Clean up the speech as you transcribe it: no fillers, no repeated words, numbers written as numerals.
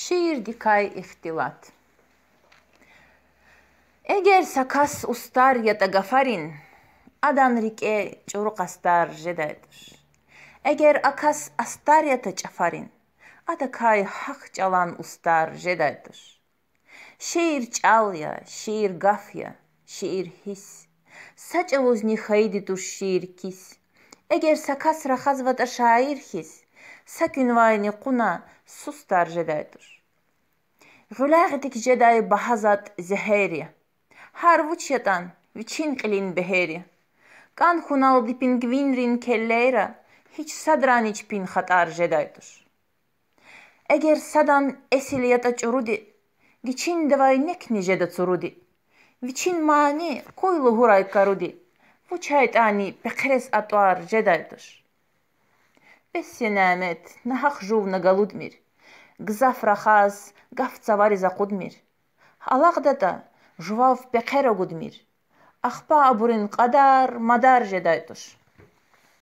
Şiir dikay ihtilat. Eger sakas ustar ya da gafarin, adan rike çoruk astar jedaydır. Eger akas astar ya da çafarin, ada kay hak çalan ustar jedaydır. Şiir çal ya, şiir gaf ya, şiir his. Saç avuzni haydi dur şiir kis. Eger sakas rahaz vada şair his. Sakün vayni kuna sustar jedaydır. Gülağıdık jeday bahazat zeheri. Har vuçyatan viçin qilin beheri. Kan hunal dipin gvinrin kelleyra. Hiç sadran içpin hatar jedaydır. Eger sadan esil yata çurudi. Giçin devay nekni jeda çurudi. Viçin mani koylu huray karudi. Bu çaytani pekres atvar jedaydır. Bessenamet nahaq juv nagaludmir. Gzaf rahaz gaf tsavari zaqudmir. Halaqda da juvav pekera gudmir. Ахпа абурин qaдар madar jedaydır.